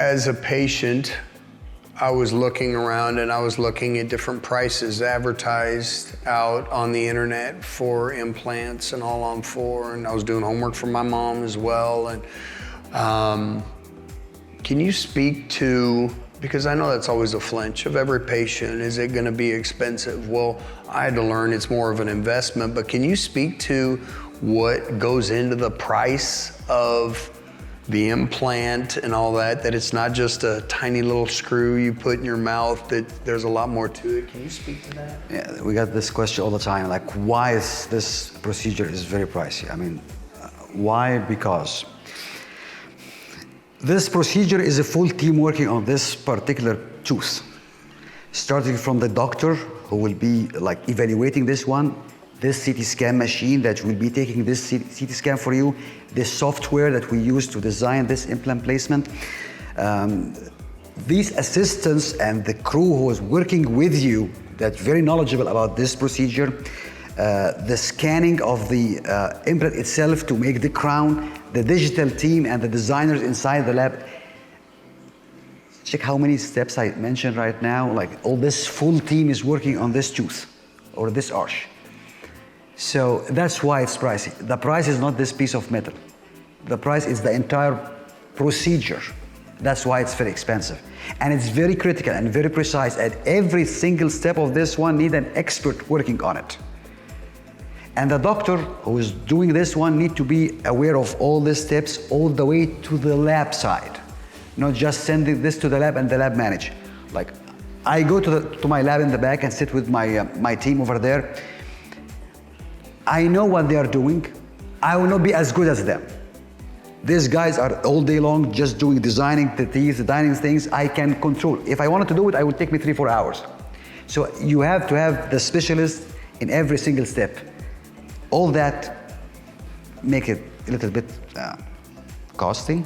as a patient, I was looking around and I was looking at different prices advertised out on the internet for implants and all on four, and I was doing homework for my mom as well. And can you speak to, because I know that's always a flinch of every patient, is it gonna be expensive? Well, I had to learn it's more of an investment, but can you speak to what goes into the price of the implant and all that it's not just a tiny little screw you put in your mouth, that there's a lot more to it? Can you speak to that? Yeah, we get this question all the time, like why is this procedure is very pricey? I mean, why? Because this procedure is a full team working on this particular tooth. Starting from the doctor who will be like evaluating this one, this CT scan machine that will be taking this CT scan for you, the software that we use to design this implant placement. These assistants and the crew who is working with you that's very knowledgeable about this procedure, the scanning of the implant itself to make the crown, the digital team and the designers inside the lab. Check how many steps I mentioned right now, like all this full team is working on this tooth or this arch. So that's why it's pricey. The price is not this piece of metal. The price is the entire procedure. That's why it's very expensive. And it's very critical and very precise. At every single step of this one need an expert working on it. And the doctor who is doing this one need to be aware of all the steps all the way to the lab side. Not just sending this to the lab and the lab manage. Like I go to my lab in the back and sit with my team over there. I know what they are doing. I will not be as good as them. These guys are all day long just designing the teeth, designing things I can control. If I wanted to do it, it would take me 3-4 hours. So you have to have the specialist in every single step. All that make it a little bit costly.